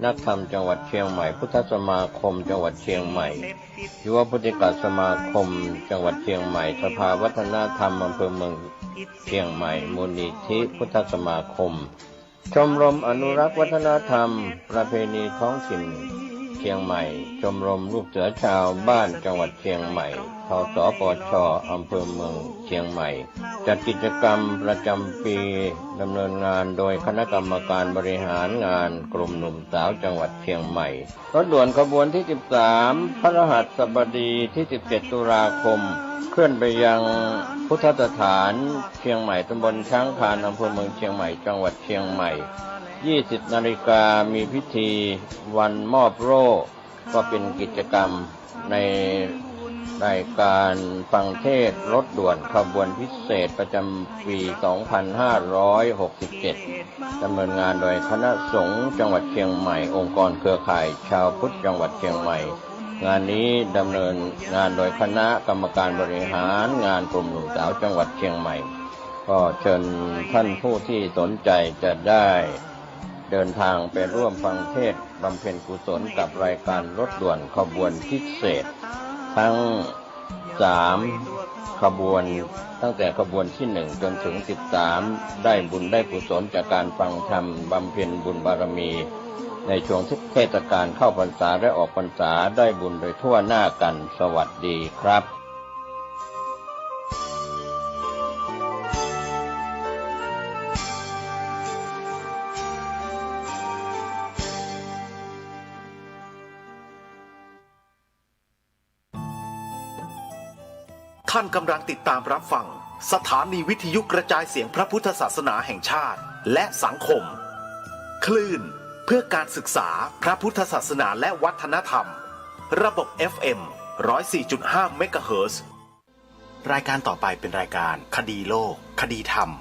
นักธรรมจังหวัดเชียงใหม่พุทธสมาคมจังหวัดเชียงใหม่ยุวพุทธิกสมาคมจังหวัดเชียงใหม่สภาวัฒนธรรมอำเภอเมืองเชียงใหม่มูลนิธิพุทธสมาคมชมรมอนุรักษ์วัฒนธรรมประเพณีท้องถิ่นเชียงใหม่ชมรมลูกเสือชาวบ้านจังหวัดเชียงใหม่ทสปช.อำเภอเมืองเชียงใหม่จัดกิจกรรมประจำปีดำเนินงานโดยคณะกรรมการบริหารงานกลุ่มหนุ่มสาวจังหวัดเชียงใหม่รถด่วนขบวนที่ 13 พฤหัสบดีที่ 17 ตุลาคมเคลื่อนไปยังพุทธสถานเชียงใหม่ตำบลช้างคานอำเภอเมืองเชียงใหม่จังหวัดเชียงใหม่ 20 นาฬิกามีพิธีวันมอบโล่ก็เป็นกิจกรรมในรายการฟังเทศน์รถด่วนขบวนพิเศษประจำปี 2567 ดำเนินงานโดยคณะสงฆ์จังหวัดเชียงใหม่องค์กรเครือข่ายชาวพุทธจังหวัดเชียงใหม่งานนี้ดำเนินงานโดยคณะกรรมการบริหารงานกลุ่มหนุ่มสาวจังหวัดเชียงใหม่ก็เชิญท่านผู้ที่สนใจจะได้เดินทางไปร่วมฟังเทศน์บำเพ็ญกุศลกับรายการรถด่วนขบวนพิเศษทั้ง3ขบวนตั้งแต่ขบวนที่1จนถึง13ได้บุญได้กุศลจากการฟังธรรมบำเพ็ญบุญบารมีในช่วงเทศกาลเข้าพรรษาและออกพรรษาได้บุญโดยทั่วหน้ากันสวัสดีครับท่านกำลังติดตามรับฟังสถานีวิทยุกระจายเสียงพระพุทธศาสนาแห่งชาติและสังคมคลื่นเพื่อการศึกษาพระพุทธศาสนาและวัฒนธรรมระบบ FM 104.5 เมกะเฮิรตซ์รายการต่อไปเป็นรายการคดีโลกคดีธรรม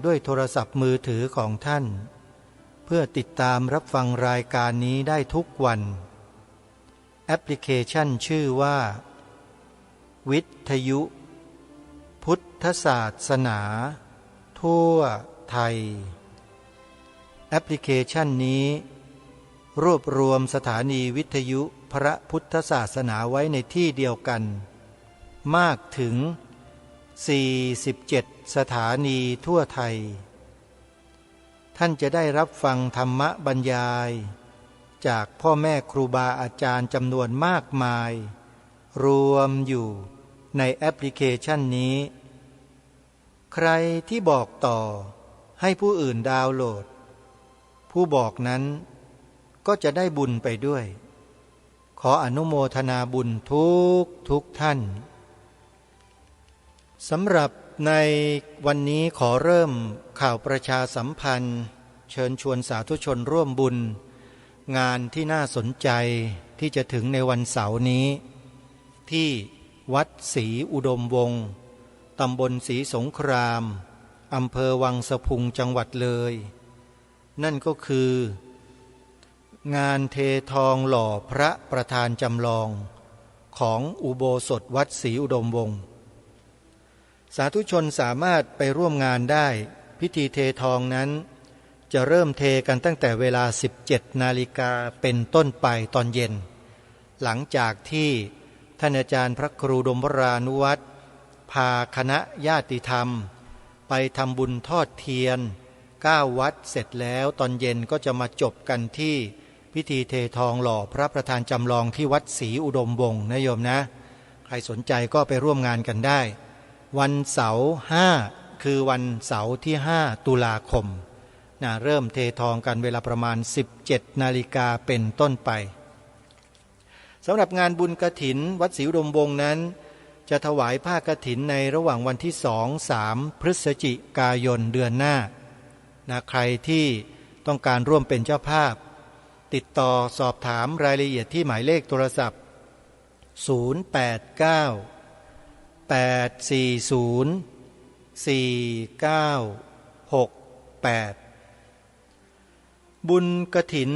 ด้วยโทรศัพท์มือถือของท่านเพื่อติดตามรับฟังรายการนี้ได้ทุกวันแอปพลิเคชันชื่อว่าวิทยุพุทธศาสนาทั่วไทยแอปพลิเคชันนี้รวบรวมสถานีวิทยุพระพุทธศาสนาไว้ในที่เดียวกันมากถึง47 สถานีทั่วไทยท่านจะได้รับฟังธรรมบรรยายจากพ่อแม่ครูบาอาจารย์จำนวนมากมายรวมอยู่ในแอปพลิเคชันนี้ใครที่บอกต่อให้ผู้อื่นดาวน์โหลดผู้บอกนั้นก็จะได้บุญไปด้วยขออนุโมทนาบุญทุกท่านสำหรับในวันนี้ขอเริ่มข่าวประชาสัมพันธ์เชิญชวนสาธุชนร่วมบุญงานที่น่าสนใจ ที่จะถึงในวันเสาร์นี้ที่วัดศรีอุดมวงศ์ตำบลศรีสงครามอำเภอวังสะพุงจังหวัดเลยนั่นก็คืองานเททองหล่อพระประธานจำลองของอุโบสถวัดศรีอุดมวงศ์สาธุชนสามารถไปร่วมงานได้พิธีเททองนั้นจะเริ่มเทกันตั้งแต่เวลา 17 นาฬิกาเป็นต้นไปตอนเย็นหลังจากที่ท่านอาจารย์พระครูดมวรานุวัตรพาคณะญาติธรรมไปทำบุญทอดเทียน9 วัดเสร็จแล้วตอนเย็นก็จะมาจบกันที่พิธีเททองหล่อพระประธานจำลองที่วัดศรีอุดมวงศ์นะโยมนะใครสนใจก็ไปร่วมงานกันได้วันเสาร์5คือวันเสาร์ที่5 ตุลาคมเริ่มเททองกันเวลาประมาณ 17 นาฬิกาเป็นต้นไปสำหรับงานบุญกฐินวัดศรีอุดมวงศ์นั้นจะถวายผ้ากฐินในระหว่างวันที่ 2-3 พฤศจิกายนเดือนหน้าใครที่ต้องการร่วมเป็นเจ้าภาพติดต่อสอบถามรายละเอียดที่หมายเลขโทรศัพท์089-840-4968บุญกฐิน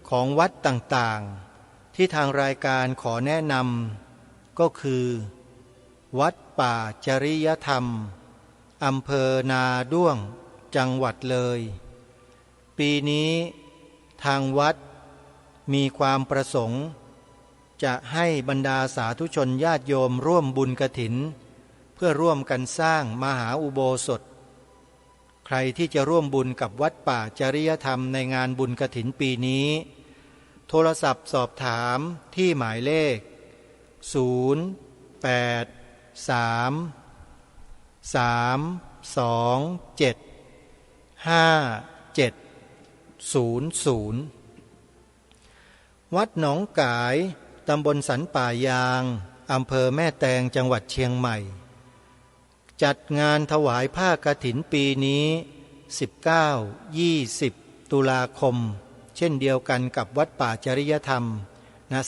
ของวัดต่างๆที่ทางรายการขอแนะนำก็คือวัดป่าจริยธรรมอำเภอนาด้วงจังหวัดเลยปีนี้ทางวัดมีความประสงค์จะให้บรรดาสาธุชนญาติโยมร่วมบุญกฐินเพื่อร่วมกันสร้างมหาอุโบสถใครที่จะร่วมบุญกับวัดป่าจริยธรรมในงานบุญกฐินปีนี้โทรศัพท์สอบถามที่หมายเลข083-327-5700วัดหนองกายตำบลสันป่ายางอำเภอแม่แตงจังหวัดเชียงใหม่จัดงานถวายผ้ากฐินปีนี้19-20 ตุลาคมเช่นเดียวกันกับวัดป่าจริยธรรม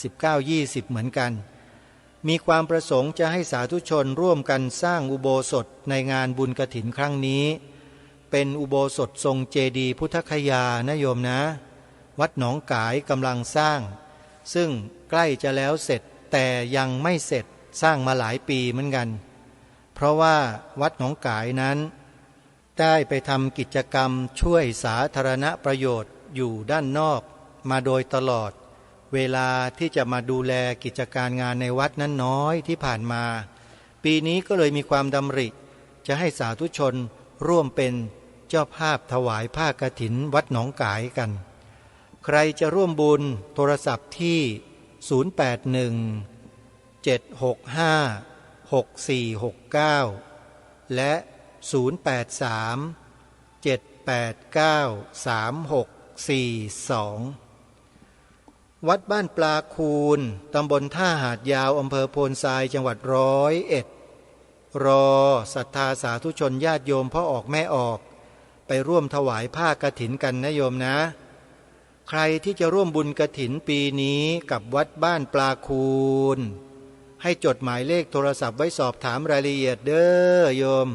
19-20เหมือนกันมีความประสงค์จะให้สาธุชนร่วมกันสร้างอุโบสถในงานบุญกฐินครั้งนี้เป็นอุโบสถทรงเจดีย์พุทธคยานะโยมนะวัดหนองกายกำลังสร้างซึ่งใกล้จะแล้วเสร็จแต่ยังไม่เสร็จสร้างมาหลายปีเหมือนกันเพราะว่าวัดหนองกายนั้นได้ไปทำกิจกรรมช่วยสาธารณประโยชน์อยู่ด้านนอกมาโดยตลอดเวลาที่จะมาดูแลกิจการงานในวัดนั้นน้อยที่ผ่านมาปีนี้ก็เลยมีความดำริจะให้สาธุชนร่วมเป็นเจ้าภาพถวายผ้ากฐินวัดหนองกายกันใครจะร่วมบุญโทรศัพท์ที่081-765-6469และ083-789-3642วัดบ้านปลาคูนตำบลท่าหาดยาวอำเภอโพนทรายจังหวัด101รอศรัทธาสาธุชนญาติโยมพ่อออกแม่ออกไปร่วมถวายผ้ากฐินกันนะโยมนะใครที่จะร่วมบุญกฐินปีนี้กับวัดบ้านปลาคูนให้จดหมายเลขโทรศัพท์ไว้สอบถามรายละเอียดเด้อโยม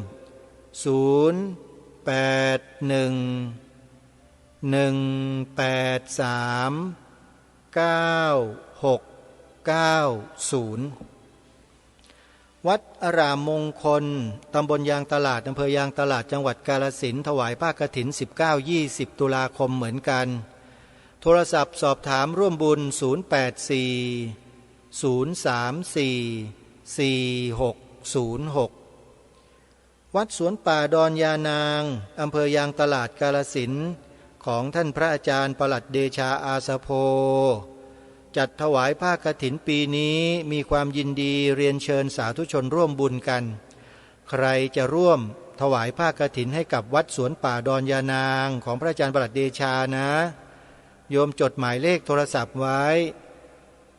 081-183-9690วัดอารามมงคลตำบลยางตลาดอำเภอยางตลาดจังหวัดกาฬสินธุ์ถวายผ้ากฐิน19-20 ตุลาคมเหมือนกันโทรศัพท์สอบถามร่วมบุญ084-034-4606วัดสวนป่าดอนยานางอำเภอยางตลาดกาฬสินธุ์ของท่านพระอาจารย์ปลัดเดชาอาสโพจัดถวายผ้ากฐินปีนี้มีความยินดีเรียนเชิญสาธุชนร่วมบุญกันใครจะร่วมถวายผ้ากฐินให้กับวัดสวนป่าดอนยานางของพระอาจารย์ปลัดเดชานะโยมจดหมายเลขโทรศัพท์ไว้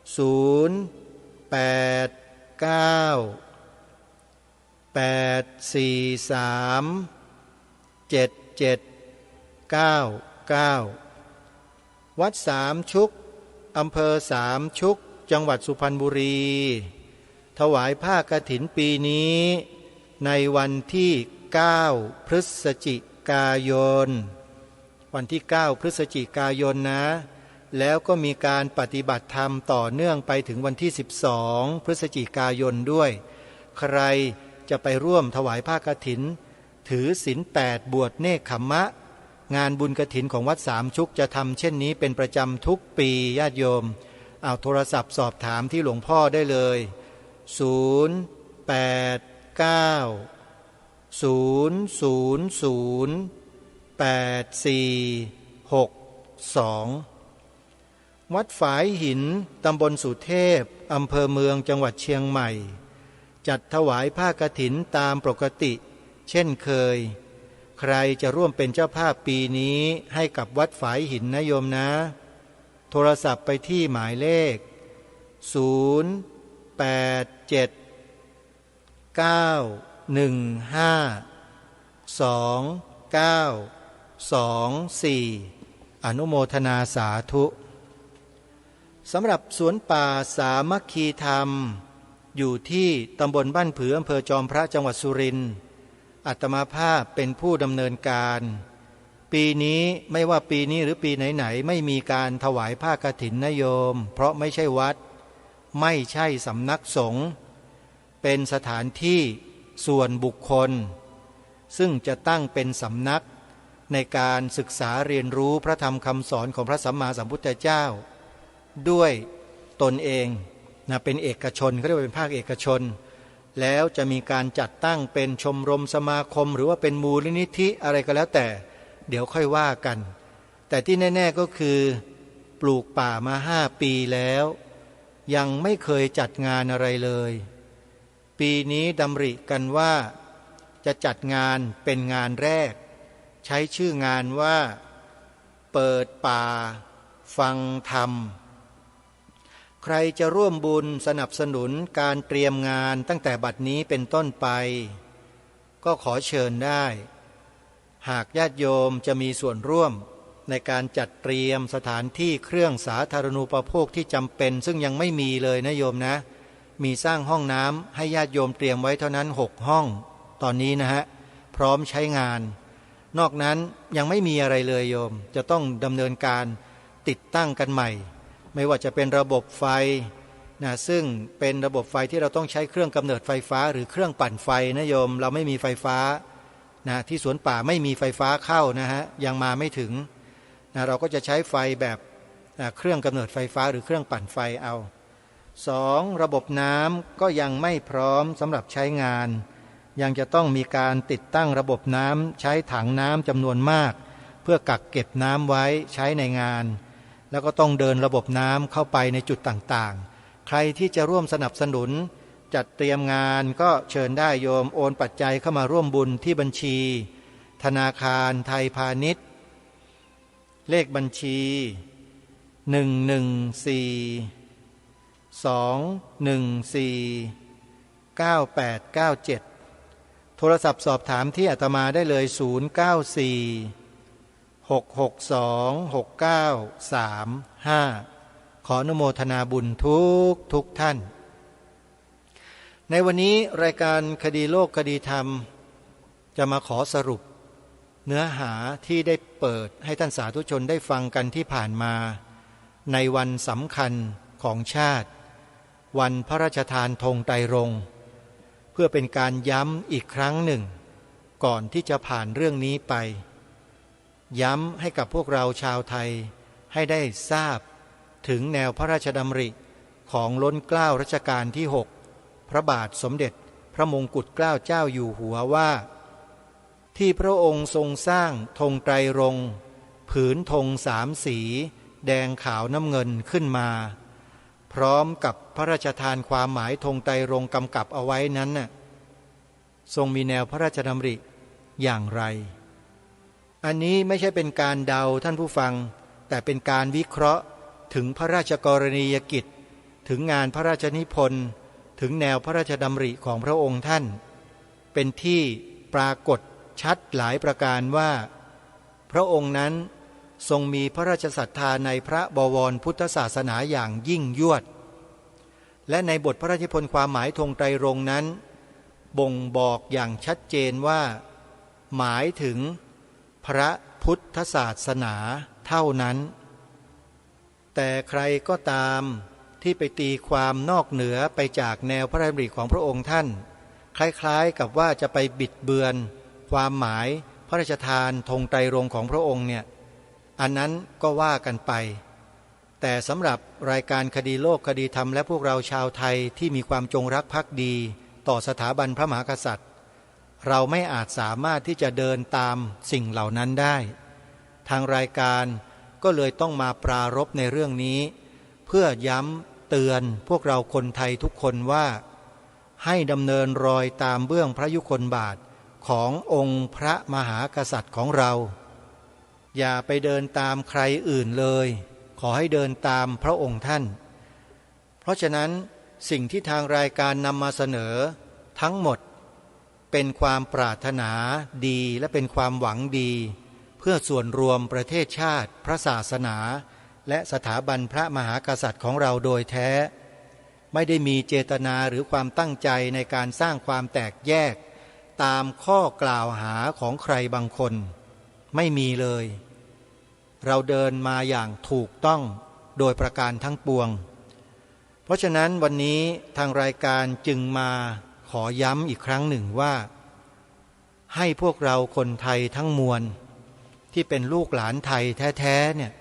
089-843-7799วัดสามชุกอำเภอสามชุก จังหวัดสุพรรณบุรีถวายผ้ากฐินปีนี้ในวันที่9พฤศจิกายนวันที่9พฤศจิกายนนะแล้วก็มีการปฏิบัติธรรมต่อเนื่องไปถึงวันที่12พฤศจิกายนด้วยใครจะไปร่วมถวายผ้ากฐินถือศีล8บวชเนกขัมมะงานบุญกฐินของวัดสามชุกจะทำเช่นนี้เป็นประจำทุกปีญาติโยมเอาโทรศัพท์สอบถามที่หลวงพ่อได้เลย089008462วัดฝายหินตำบลสุเทพอำเภอเมืองจังหวัดเชียงใหม่จัดถวายผ้ากฐินตามปกติเช่นเคยใครจะร่วมเป็นเจ้าภาพปีนี้ให้กับวัดฝายหินนะโยมนะโทรศัพท์ไปที่หมายเลข0879152924อนุโมทนาสาธุสำหรับสวนป่าสามัคคีธรรมอยู่ที่ตำบลบ้านผืออำเภอจอมพระจังหวัดสุรินทร์อาตมาภาพเป็นผู้ดำเนินการปีนี้ไม่ว่าปีนี้หรือปีไหนๆไม่มีการถวายผ้ากฐินนะโยมเพราะไม่ใช่วัดไม่ใช่สำนักสงฆ์เป็นสถานที่ส่วนบุคคลซึ่งจะตั้งเป็นสำนักในการศึกษาเรียนรู้พระธรรมคำสอนของพระสัมมาสัมพุทธเจ้าด้วยตนเองนะเป็นเอกชนเขาเรียกว่าเป็นภาคเอกชนแล้วจะมีการจัดตั้งเป็นชมรมสมาคมหรือว่าเป็นมูลนิธิอะไรก็แล้วแต่เดี๋ยวค่อยว่ากันแต่ที่แน่ๆก็คือปลูกป่ามา5 ปีแล้วยังไม่เคยจัดงานอะไรเลยปีนี้ดำริกันว่าจะจัดงานเป็นงานแรกใช้ชื่องานว่าเปิดป่าฟังธรรมใครจะร่วมบุญสนับสนุนการเตรียมงานตั้งแต่บัดนี้เป็นต้นไปก็ขอเชิญได้หากญาติโยมจะมีส่วนร่วมในการจัดเตรียมสถานที่เครื่องสาธารณูปโภคที่จำเป็นซึ่งยังไม่มีเลยนะโยมนะมีสร้างห้องน้ำให้ญาติโยมเตรียมไว้เท่านั้น6 ห้องตอนนี้นะฮะพร้อมใช้งานนอกนั้นยังไม่มีอะไรเลยโยมจะต้องดำเนินการติดตั้งกันใหม่ไม่ว่าจะเป็นระบบไฟนะซึ่งเป็นระบบไฟที่เราต้องใช้เครื่องกำเนิดไฟฟ้าหรือเครื่องปั่นไฟนะโยมเราไม่มีไฟฟ้านะที่สวนป่าไม่มีไฟฟ้าเข้านะฮะยังมาไม่ถึงนะเราก็จะใช้ไฟแบบเครื่องกำเนิดไฟฟ้าหรือเครื่องปั่นไฟเอา2ระบบน้ำก็ยังไม่พร้อมสำหรับใช้งานยังจะต้องมีการติดตั้งระบบน้ำใช้ถังน้ำจำนวนมากเพื่อกักเก็บน้ำไว้ใช้ในงานแล้วก็ต้องเดินระบบน้ำเข้าไปในจุดต่างๆใครที่จะร่วมสนับสนุนจัดเตรียมงานก็เชิญได้โยมโอนปัจจัยเข้ามาร่วมบุญที่บัญชีธนาคารไทยพาณิชย์เลขบัญชี114-214-9897โทรศัพท์สอบถามที่อาตมาได้เลย094-662-6935ขออนุโมทนาบุญทุกท่านในวันนี้รายการคดีโลกคดีธรรมจะมาขอสรุปเนื้อหาที่ได้เปิดให้ท่านสาธุชนได้ฟังกันที่ผ่านมาในวันสำคัญของชาติวันพระราชทานธงไตรรงค์เพื่อเป็นการย้ำอีกครั้งหนึ่งก่อนที่จะผ่านเรื่องนี้ไปย้ำให้กับพวกเราชาวไทยให้ได้ทราบถึงแนวพระราชดำริของล้นเกล้ารัชกาลที่6พระบาทสมเด็จพระมงกุฎเกล้าเจ้าอยู่หัวว่าที่พระองค์ทรงสร้างธงไตรรงค์ผืนธง3 สีแดงขาวน้ำเงินขึ้นมาพร้อมกับพระราชทานความหมายธงไตรรงค์กำกับเอาไว้นั้นน่ะทรงมีแนวพระราชดำริอย่างไรอันนี้ไม่ใช่เป็นการเดาท่านผู้ฟังแต่เป็นการวิเคราะห์ถึงพระราชกรณียกิจถึงงานพระราชนิพนธ์ถึงแนวพระราชดำริของพระองค์ท่านเป็นที่ปรากฏชัดหลายประการว่าพระองค์นั้นทรงมีพระราชศรัทธาในพระบวรพุทธศาสนาอย่างยิ่งยวด และในบทพระราชนิพนธ์ความหมายธงไตรรงค์นั้นบ่งบอกอย่างชัดเจนว่าหมายถึงพระพุทธศาสนาเท่านั้นแต่ใครก็ตามที่ไปตีความนอกเหนือไปจากแนวพระราชดำริของพระองค์ท่านคล้ายๆกับว่าจะไปบิดเบือนความหมายพระราชทานธงไตรรงค์ของพระองค์เนี่ยอันนั้นก็ว่ากันไปแต่สำหรับรายการคดีโลกคดีธรรมและพวกเราชาวไทยที่มีความจงรักภักดีต่อสถาบันพระมหากษัตริย์เราไม่อาจสามารถที่จะเดินตามสิ่งเหล่านั้นได้ทางรายการก็เลยต้องมาปรารภในเรื่องนี้เพื่อย้ำเตือนพวกเราคนไทยทุกคนว่าให้ดำเนินรอยตามเบื้องพระยุคลบาทขององค์พระมหากษัตริย์ของเราอย่าไปเดินตามใครอื่นเลยขอให้เดินตามพระองค์ท่านเพราะฉะนั้นสิ่งที่ทางรายการนำมาเสนอทั้งหมดเป็นความปรารถนาดีและเป็นความหวังดีเพื่อส่วนรวมประเทศชาติพระศาสนาและสถาบันพระมหากษัตริย์ของเราโดยแท้ไม่ได้มีเจตนาหรือความตั้งใจในการสร้างความแตกแยกตามข้อกล่าวหาของใครบางคนไม่มีเลยเราเดินมาอย่างถูกต้องโดยประการทั้งปวงเพราะฉะนั้นวันนี้ทางรายการจึงมาขอย้ำอีกครั้งหนึ่งว่าให้พวกเราคนไทยทั้งมวลที่เป็นลูกหลานไทยแท้ๆเนี่ย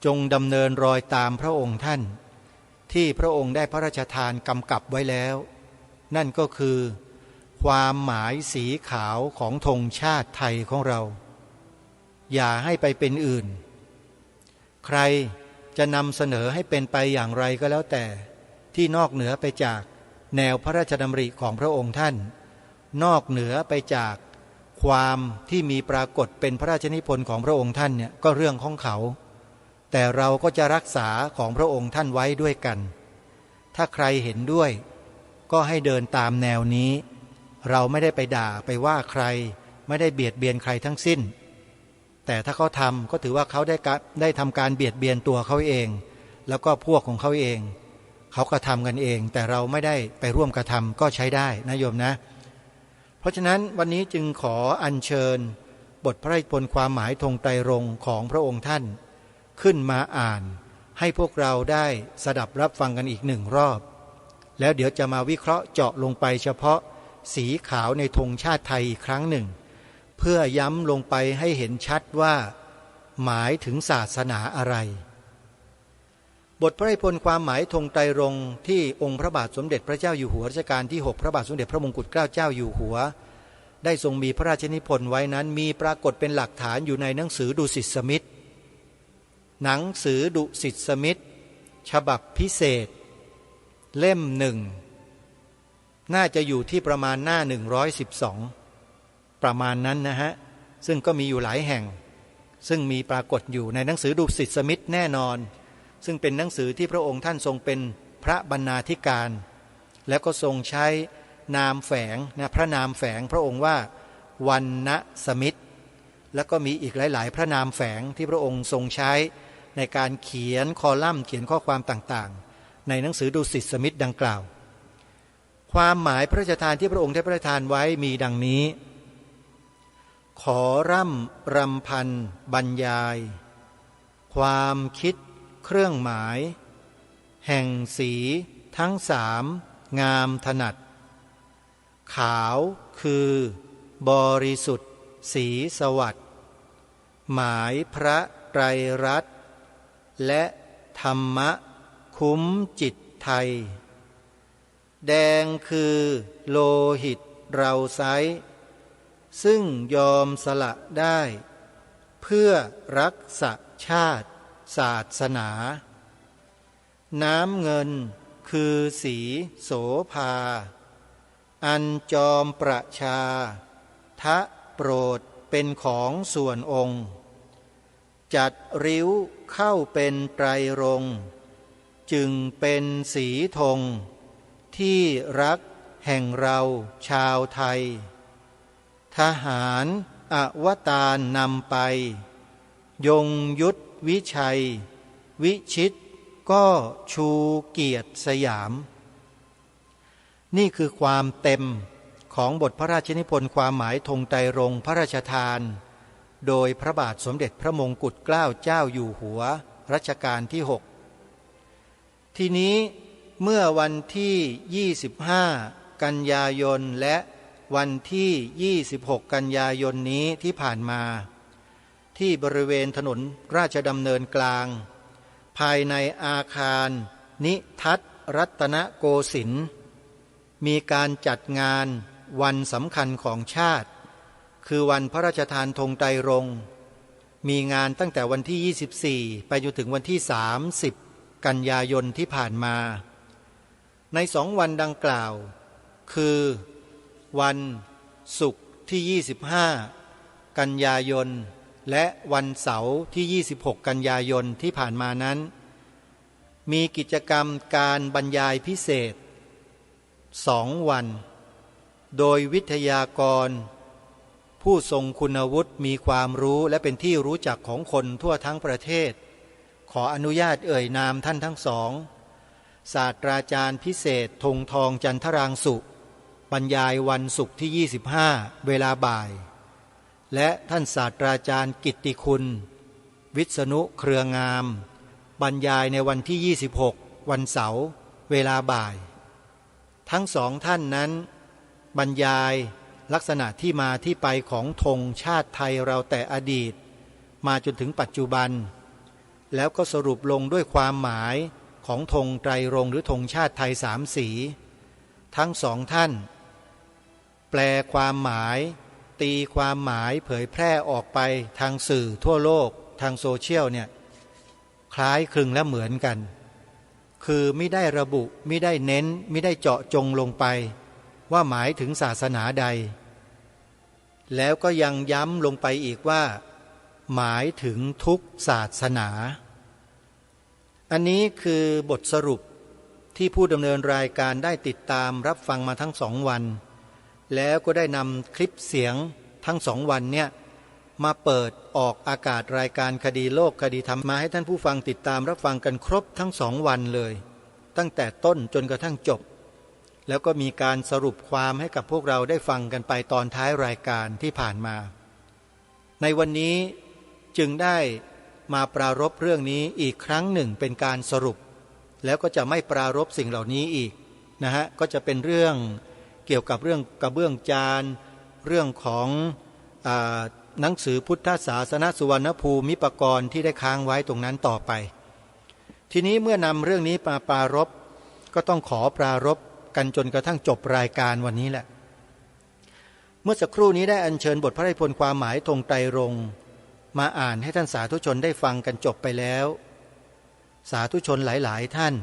จงดำเนินรอยตามพระองค์ท่านที่พระองค์ได้พระราชทานกำกับไว้แล้วนั่นก็คือความหมายสีขาวของธงชาติไทยของเราอย่าให้ไปเป็นอื่นใครจะนำเสนอให้เป็นไปอย่างไรก็แล้วแต่ที่นอกเหนือไปจากแนวพระราชดำริของพระองค์ท่านนอกเหนือไปจากความที่มีปรากฏเป็นพระราชนิพนธ์ของพระองค์ท่านเนี่ยก็เรื่องของเขาแต่เราก็จะรักษาของพระองค์ท่านไว้ด้วยกันถ้าใครเห็นด้วยก็ให้เดินตามแนวนี้เราไม่ได้ไปด่าไปว่าใครไม่ได้เบียดเบียนใครทั้งสิ้นแต่ถ้าเขาทำก็ถือว่าเขาได้ทำการเบียดเบียนตัวเขาเองแล้วก็พวกของเขาเองเขากระทำกันเองแต่เราไม่ได้ไปร่วมกระทำก็ใช้ได้นะโยมนะเพราะฉะนั้นวันนี้จึงขออัญเชิญบทพระราชนิพนธ์ความหมายธงไตรรงค์ของพระองค์ท่านขึ้นมาอ่านให้พวกเราได้สดับรับฟังกันอีกหนึ่งรอบแล้วเดี๋ยวจะมาวิเคราะห์เจาะลงไปเฉพาะสีขาวในธงชาติไทยอีกครั้งหนึ่งเพื่อย้ำลงไปให้เห็นชัดว่าหมายถึงศาสนาอะไรบทพระราชนิพนธ์ความหมายธงไตรรงค์ที่องค์พระบาทสมเด็จพระเจ้าอยู่หัวรัชกาลที่6พระบาทสมเด็จพระมงกุฎเกล้าเจ้าอยู่หัวได้ทรงมีพระราชนิพนธ์ไว้นั้นมีปรากฏเป็นหลักฐานอยู่ในหนังสือดุสิตสมิทธหนังสือดุสิตสมิทธฉบับพิเศษเล่มหนึ่งน่าจะอยู่ที่ประมาณหน้า112ประมาณนั้นนะฮะซึ่งก็มีอยู่หลายแห่งซึ่งมีปรากฏอยู่ในหนังสือดุสิตสมิทธแน่นอนซึ่งเป็นหนังสือที่พระองค์ท่านทรงเป็นพระบรรณาธิการแล้วก็ทรงใช้นามแฝงนะพระนามแฝงพระองค์ว่าวรรณสมิทธแล้วก็มีอีกหลายๆพระนามแฝงที่พระองค์ทรงใช้ในการเขียนคอลัมน์เขียนข้อความต่างๆในหนังสือดุสิตสมิทธดังกล่าวความหมายพระราชทานที่พระองค์ได้พระราชทานไว้มีดังนี้ขอร่ำรำพันบรรยายความคิดเครื่องหมายแห่งสีทั้งสามงามถนัดขาวคือบริสุทธิ์สีสวัสดิ์หมายพระไตรรัตน์และธรรมะคุ้มจิตไทยแดงคือโลหิตเราไซซึ่งยอมสละได้เพื่อรักษาชาติศาสนาน้ำเงินคือสีโสภาอันจอมประชาทะโปรดเป็นของส่วนองค์จัดริ้วเข้าเป็นไตรรงค์จึงเป็นสีธงที่รักแห่งเราชาวไทยทหารอวตารนำไปยงยุทธวิชัยวิชิตก ก็ชูเกียรติสยามนี่คือความเต็มของบทพระราชนิพนธ์ความหมายธงไตรรงค์พระราชทานโดยพระบาทสมเด็จพระมงกุฎเกล้าเจ้าอยู่หัวรัชกาลที่6ทีนี้เมื่อวันที่25กันยายนและวันที่26กันยายนนี้ที่ผ่านมาที่บริเวณถนนราชดำเนินกลางภายในอาคารนิทัศน์รัตนโกสินทร์มีการจัดงานวันสำคัญของชาติคือวันพระราชทานธงไตรรงค์มีงานตั้งแต่วันที่24ไปจนถึงวันที่30กันยายนที่ผ่านมาใน2วันดังกล่าวคือวันศุกร์ที่25กันยายนและวันเสาร์ที่26กันยายนที่ผ่านมานั้นมีกิจกรรมการบรรยายพิเศษ2วันโดยวิทยากรผู้ทรงคุณวุฒิมีความรู้และเป็นที่รู้จักของคนทั่วทั้งประเทศขออนุญาตเอ่ยนามท่านทั้งสองศาสตราจารย์พิเศษธงทองจันทรางสุบรรยายวันศุกร์ที่25เวลาบ่ายและท่านศาสตราจารย์กิตติคุณวิษณุเครืองามบรรยายในวันที่26วันเสาร์เวลาบ่ายทั้งสองท่านนั้นบรรยายลักษณะที่มาที่ไปของธงชาติไทยเราแต่อดีตมาจนถึงปัจจุบันแล้วก็สรุปลงด้วยความหมายของธงไตรรงค์หรือธงชาติไทย3สีทั้งสองท่านแปลความหมายตีความหมายเผยแพร่ออกไปทางสื่อทั่วโลกทางโซเชียลเนี่ยคล้ายคลึงและเหมือนกันคือไม่ได้ระบุไม่ได้เน้นไม่ได้เจาะจงลงไปว่าหมายถึงศาสนาใดแล้วก็ยังย้ำลงไปอีกว่าหมายถึงทุกศาสนาอันนี้คือบทสรุปที่ผู้ดำเนินรายการได้ติดตามรับฟังมาทั้ง2วันแล้วก็ได้นำคลิปเสียงทั้ง2วันเนี่ยมาเปิดออกอากาศรายการคดีโลกคดีธรรมมาให้ท่านผู้ฟังติดตามรับฟังกันครบทั้ง2วันเลยตั้งแต่ต้นจนกระทั่งจบแล้วก็มีการสรุปความให้กับพวกเราได้ฟังกันไปตอนท้ายรายการที่ผ่านมาในวันนี้จึงได้มาปรารภเรื่องนี้อีกครั้งหนึ่งเป็นการสรุปแล้วก็จะไม่ปรารภสิ่งเหล่านี้อีกนะฮะก็จะเป็นเรื่องเกี่ยวกับเรื่องกระเบื้องจานเรื่องของหนังสือพุทธศาสนสุวรรณภูมิปกรณ์ที่ได้ค้างไว้ตรงนั้นต่อไปทีนี้เมื่อนำเรื่องนี้มาปรารภก็ต้องขอปรารภกันจนกระทั่งจบรายการวันนี้แหละเมื่อสักครู่นี้ได้อัญเชิญบทพระราชนิพนธ์ความหมายธงไตรรงค์มาอ่านให้ท่านสาธุชนได้ฟังกันจบไปแล้วสาธุชนหลายๆท่าน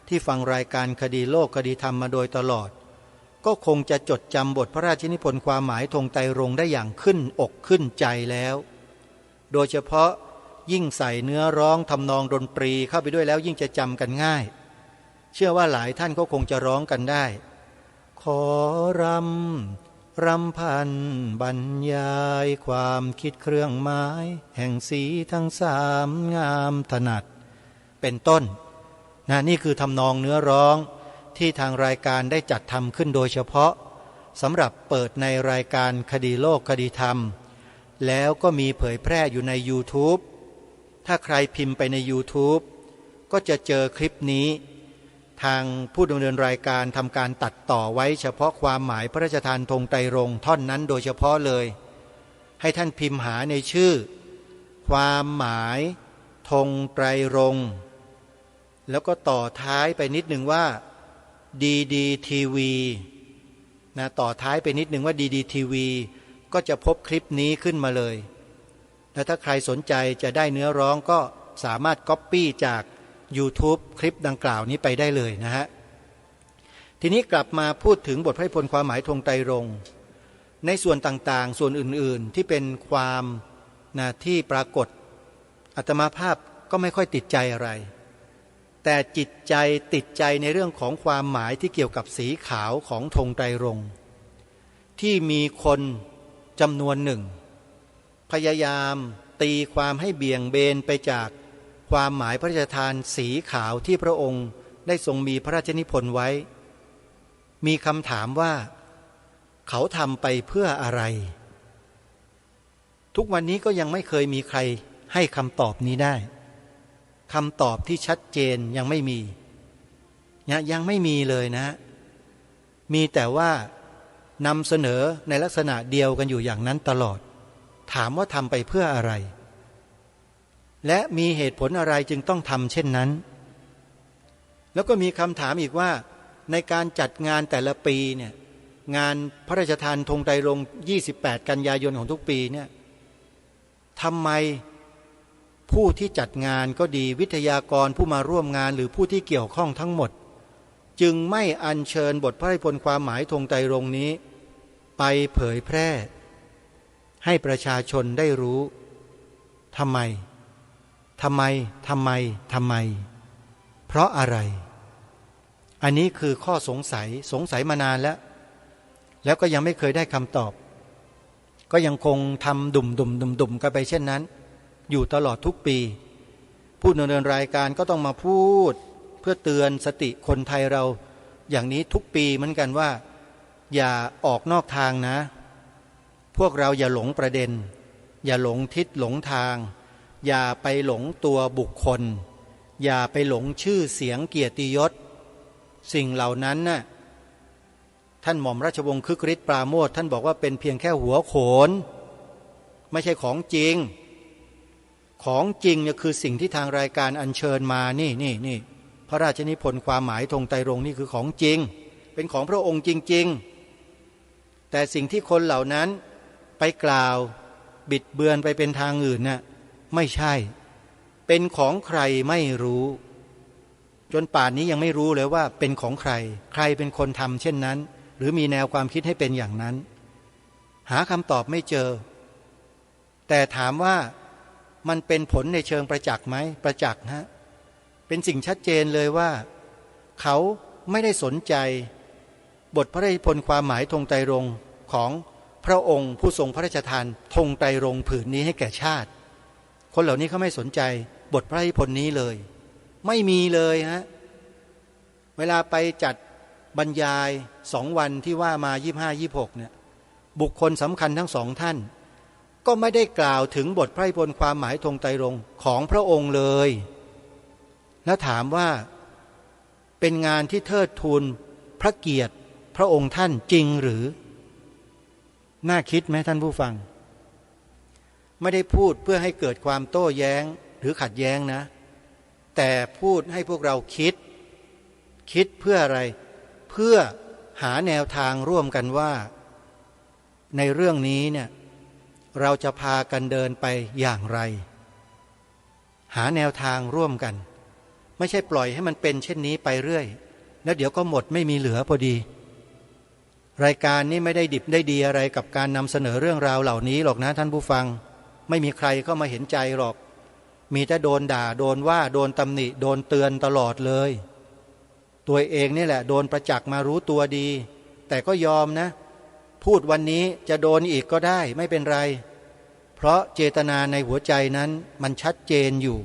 ที่ฟังรายการคดีโลกคดีธรรมมาโดยตลอดก็คงจะจดจำบทพระราชนิพนธ์ความหมายธงไตรรงค์ได้อย่างขึ้นอกขึ้นใจแล้วโดยเฉพาะยิ่งใส่เนื้อร้องทำนองดนตรีเข้าไปด้วยแล้วยิ่งจะจำกันง่ายเชื่อว่าหลายท่านก็คงจะร้องกันได้ขอรำพันบรรยายความคิดเครื่องหมายแห่งสีทั้ง3งามถนัดเป็นต้นนี่คือทำนองเนื้อร้องที่ทางรายการได้จัดทำขึ้นโดยเฉพาะสำหรับเปิดในรายการคดีโลกคดีธรรมแล้วก็มีเผยแพร่อยู่ใน YouTube ถ้าใครพิมพ์ไปใน YouTube ก็จะเจอคลิปนี้ทางผู้ดำเนินรายการทำการตัดต่อไว้เฉพาะความหมายพระราชทานธงไตรรงค์ท่อนนั้นโดยเฉพาะเลยให้ท่านพิมพ์หาในชื่อความหมายธงไตรรงค์แล้วก็ต่อท้ายไปนิดหนึ่งว่าดีทีวีต่อท้ายไปนิดหนึ่งว่าดีทีวีก็จะพบคลิปนี้ขึ้นมาเลยและถ้าใครสนใจจะได้เนื้อร้องก็สามารถก๊อปปี้จาก YouTube คลิปดังกล่าวนี้ไปได้เลยนะฮะทีนี้กลับมาพูดถึงบทพระนิพนธ์ความหมายธงไตรรงค์ในส่วนต่างๆส่วนอื่นๆที่เป็นความที่ปรากฏอาตมาภาพก็ไม่ค่อยติดใจอะไรแต่จิตใจติดใจในเรื่องของความหมายที่เกี่ยวกับสีขาวของธงไตรรงค์ที่มีคนจำนวนหนึ่งพยายามตีความให้เบี่ยงเบนไปจาก ความหมายพระราชทานสีขาวที่พระองค์ได้ทรงมีพระราชนิพนธ์ไว้มีคำถามว่าเขาทำไปเพื่ออะไรทุกวันนี้ก็ยังไม่เคยมีใครให้คำตอบนี้ได้คำตอบที่ชัดเจนยังไม่มียังไม่มีเลยนะมีแต่ว่านำเสนอในลักษณะเดียวกันอยู่อย่างนั้นตลอดถามว่าทำไปเพื่ออะไรและมีเหตุผลอะไรจึงต้องทำเช่นนั้นแล้วก็มีคำถามอีกว่าในการจัดงานแต่ละปีเนี่ยงานพระราชทานธงไตรรงค์28 กันยายนของทุกปีเนี่ยทำไมผู้ที่จัดงานก็ดีวิทยากรผู้มาร่วมงานหรือผู้ที่เกี่ยวข้องทั้งหมดจึงไม่อัญเชิญบทพระราชนิพนธ์ความหมายธงไตรรงค์นี้ไปเผยแพร่ให้ประชาชนได้รู้ทำไมเพราะอะไรอันนี้คือข้อสงสัยมานานแล้วก็ยังไม่เคยได้คำตอบก็ยังคงทำดุ่มกันไปเช่นนั้นอยู่ตลอดทุกปีผู้ดำเนินรายการก็ต้องมาพูดเพื่อเตือนสติคนไทยเราอย่างนี้ทุกปีเหมือนกันว่าอย่าออกนอกทางนะพวกเราอย่าหลงประเด็นอย่าหลงทิศหลงทางอย่าไปหลงตัวบุคคลอย่าไปหลงชื่อเสียงเกียรติยศสิ่งเหล่านั้นน่ะท่านหม่อมราชวงศ์คึกฤทธิ์ปราโมทย์ท่านบอกว่าเป็นเพียงแค่หัวโขนไม่ใช่ของจริงของจริงเนี่ยคือสิ่งที่ทางรายการอัญเชิญมานี่พระราชนิพนธ์ความหมายธงไตรรงค์นี่คือของจริงเป็นของพระองค์จริงๆแต่สิ่งที่คนเหล่านั้นไปกล่าวบิดเบือนไปเป็นทางอื่นน่ะไม่ใช่เป็นของใครไม่รู้จนป่านนี้ยังไม่รู้เลยว่าเป็นของใครเป็นคนทำเช่นนั้นหรือมีแนวความคิดให้เป็นอย่างนั้นหาคำตอบไม่เจอแต่ถามว่ามันเป็นผลในเชิงประจักษ์ไหมประจักษ์ฮะเป็นสิ่งชัดเจนเลยว่าเขาไม่ได้สนใจบทพระราชนิพนธ์ความหมายธงไตรรงค์ของพระองค์ผู้ทรงพระราชทานธงไตรรงค์ผืนนี้ให้แก่ชาติคนเหล่านี้เขาไม่สนใจบทพระราชนิพนธ์นี้เลยไม่มีเลยฮะเวลาไปจัดบรรยาย2 วันที่ว่ามา25-26เนี่ยบุคคลสำคัญทั้งสองท่านก็ไม่ได้กล่าวถึงบทพระราชนิพนธ์ความหมายธงไตรรงค์ของพระองค์เลยแล้วถามว่าเป็นงานที่เทิดทูนพระเกียรติพระองค์ท่านจริงหรือน่าคิดไหมท่านผู้ฟังไม่ได้พูดเพื่อให้เกิดความโต้แย้งหรือขัดแย้งนะแต่พูดให้พวกเราคิดเพื่ออะไรเพื่อหาแนวทางร่วมกันว่าในเรื่องนี้เนี่ยเราจะพากันเดินไปอย่างไรหาแนวทางร่วมกันไม่ใช่ปล่อยให้มันเป็นเช่นนี้ไปเรื่อยแล้วเดี๋ยวก็หมดไม่มีเหลือพอดีรายการนี้ไม่ได้ดิบได้ดีอะไรกับการนำเสนอเรื่องราวเหล่านี้หรอกนะท่านผู้ฟังไม่มีใครเข้ามาเห็นใจหรอกมีแต่โดนด่าโดนว่าโดนตำหนิโดนเตือนตลอดเลยตัวเองนี่แหละโดนประจักษ์มารู้ตัวดีแต่ก็ยอมนะพูดวันนี้จะโดนอีกก็ได้ไม่เป็นไรเพราะเจตนาในหัวใจนั้นมันชัดเจนอยู่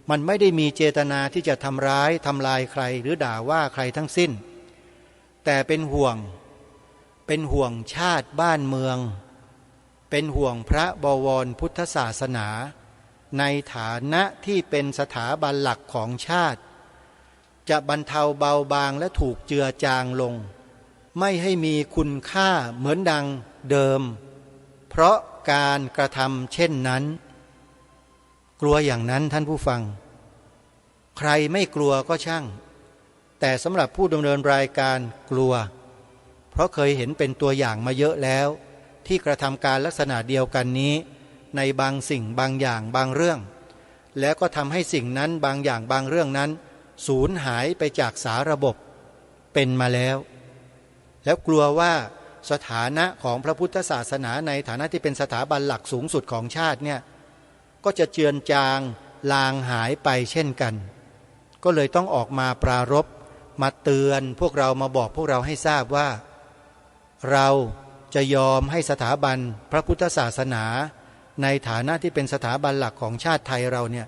มันไม่ได้มีเจตนาที่จะทำร้ายทำลายใครหรือด่าว่าใครทั้งสิ้นแต่เป็นห่วงชาติบ้านเมืองเป็นห่วงพระบวรพุทธศาสนาในฐานะที่เป็นสถาบันหลักของชาติจะบรรเทาเบาบางและถูกเจือจางลงไม่ให้มีคุณค่าเหมือนดังเดิมเพราะการกระทำเช่นนั้นกลัวอย่างนั้นท่านผู้ฟังใครไม่กลัวก็ช่างแต่สำหรับผู้ดำเนินรายการกลัวเพราะเคยเห็นเป็นตัวอย่างมาเยอะแล้วที่กระทำการลักษณะเดียวกันนี้ในบางสิ่งบางอย่างบางเรื่องแล้วก็ทำให้สิ่งนั้นบางอย่างบางเรื่องนั้นสูญหายไปจากสาระบบเป็นมาแล้วกลัวว่าสถานะของพระพุทธศาสนาในฐานะที่เป็นสถาบันหลักสูงสุดของชาติเนี่ยก็จะเจือนจางลางหายไปเช่นกันก็เลยต้องออกมาปรารภมาเตือนพวกเรามาบอกพวกเราให้ทราบว่าเราจะยอมให้สถาบันพระพุทธศาสนาในฐานะที่เป็นสถาบันหลักของชาติไทยเราเนี่ย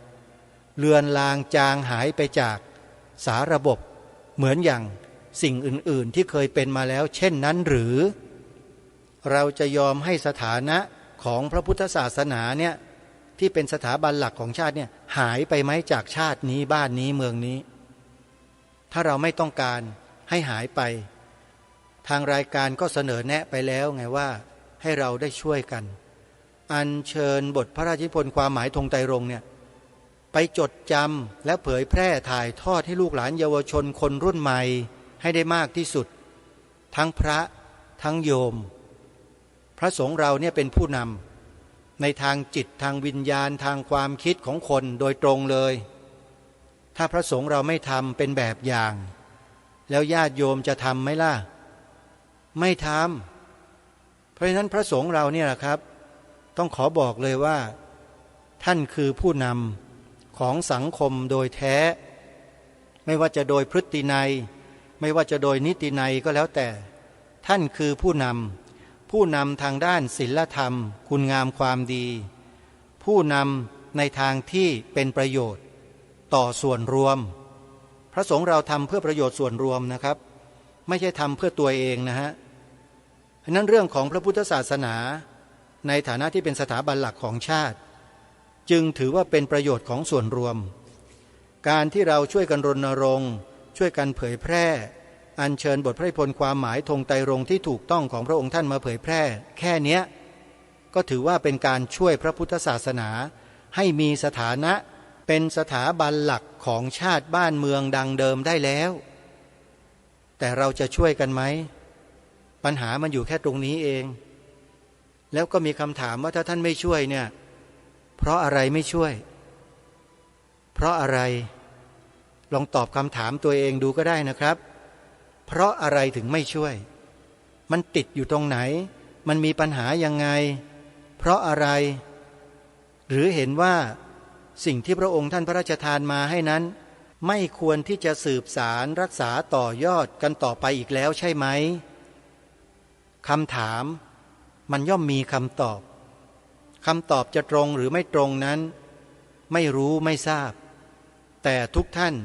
เลือนลางจางหายไปจากสาระบบเหมือนอย่างสิ่งอื่นๆที่เคยเป็นมาแล้วเช่นนั้นหรือเราจะยอมให้สถานะของพระพุทธศาสนาเนี่ยที่เป็นสถาบันหลักของชาติเนี่ยหายไปไหมจากชาตินี้บ้านนี้เมืองนี้ถ้าเราไม่ต้องการให้หายไปทางรายการก็เสนอแนะไปแล้วไงว่าให้เราได้ช่วยกันอัญเชิญบทพระราชนิพนธ์ความหมายธงไตรรงค์เนี่ยไปจดจำและเผยแพร่ถ่ายทอดให้ลูกหลานเยาวชนคนรุ่นใหม่ให้ได้มากที่สุดทั้งพระทั้งโยมพระสงฆ์เราเนี่ยเป็นผู้นำในทางจิตทางวิญญาณทางความคิดของคนโดยตรงเลยถ้าพระสงฆ์เราไม่ทำเป็นแบบอย่างแล้วญาติโยมจะทำไหมล่ะไม่ทำเพราะฉะนั้นพระสงฆ์เราเนี่ยนะครับต้องขอบอกเลยว่าท่านคือผู้นำของสังคมโดยแท้ไม่ว่าจะโดยพฤตินัยไม่ว่าจะโดยนิตินัยก็แล้วแต่ท่านคือผู้นำทางด้านศีลธรรมคุณงามความดีผู้นำในทางที่เป็นประโยชน์ต่อส่วนรวมพระสงฆ์เราทำเพื่อประโยชน์ส่วนรวมนะครับไม่ใช่ทำเพื่อตัวเองนะฮะฉะนั้นเรื่องของพระพุทธศาสนาในฐานะที่เป็นสถาบันหลักของชาติจึงถือว่าเป็นประโยชน์ของส่วนรวมการที่เราช่วยกันรณรงค์ช่วยกันเผยแพร่อัญเชิญบทพระนิพนธ์ความหมายธงไตรรงค์ที่ถูกต้องของพระองค์ท่านมาเผยแพร่แค่เนี้ยก็ถือว่าเป็นการช่วยพระพุทธศาสนาให้มีสถานะเป็นสถาบันหลักของชาติบ้านเมืองดังเดิมได้แล้วแต่เราจะช่วยกันไหมปัญหามันอยู่แค่ตรงนี้เองแล้วก็มีคำถามว่าถ้าท่านไม่ช่วยเนี่ยเพราะอะไรไม่ช่วยเพราะอะไรลองตอบคำถามตัวเองดูก็ได้นะครับเพราะอะไรถึงไม่ช่วยมันติดอยู่ตรงไหนมันมีปัญหายังไงเพราะอะไรหรือเห็นว่าสิ่งที่พระองค์ท่านพระราชทานมาให้นั้นไม่ควรที่จะสืบสารรักษาต่อยอดกันต่อไปอีกแล้วใช่ไหมคำถามมันย่อมมีคำตอบจะตรงหรือไม่ตรงนั้นไม่รู้ไม่ทราบแต่ทุกท่าน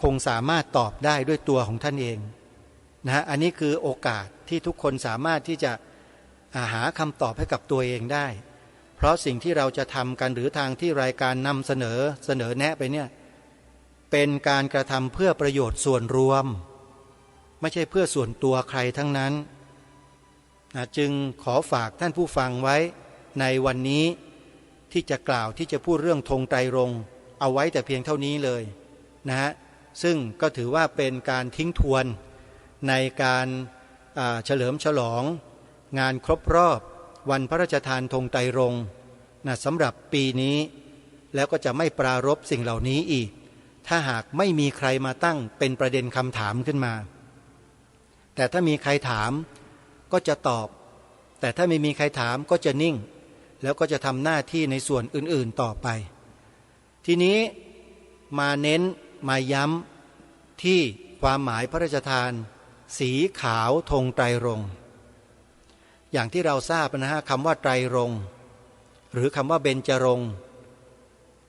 คงสามารถตอบได้ด้วยตัวของท่านเองนะอันนี้คือโอกาสที่ทุกคนสามารถที่จะหาคำตอบให้กับตัวเองได้เพราะสิ่งที่เราจะทำกันหรือทางที่รายการนำเสนอแนะไปเนี่ยเป็นการกระทำเพื่อประโยชน์ส่วนรวมไม่ใช่เพื่อส่วนตัวใครทั้งนั้นจึงขอฝากท่านผู้ฟังไว้ในวันนี้ที่จะกล่าวที่จะพูดเรื่องธงไตรรงค์เอาไว้แต่เพียงเท่านี้เลยนะฮะซึ่งก็ถือว่าเป็นการทิ้งทวนในการเฉลิมฉลองงานครบรอบวันพระราชทานธงไตรรงค์สำหรับปีนี้แล้วก็จะไม่ปรารภสิ่งเหล่านี้อีกถ้าหากไม่มีใครมาตั้งเป็นประเด็นคำถามขึ้นมาแต่ถ้ามีใครถามก็จะตอบแต่ถ้าไม่มีใครถามก็จะนิ่งแล้วก็จะทำหน้าที่ในส่วนอื่นๆต่อไปทีนี้มาเน้นมาย้ำที่ความหมายพระราชทานสีขาวธงไตรรงค์อย่างที่เราทราบนะฮะคำว่าไตรรงค์หรือคำว่าเบญจรงค์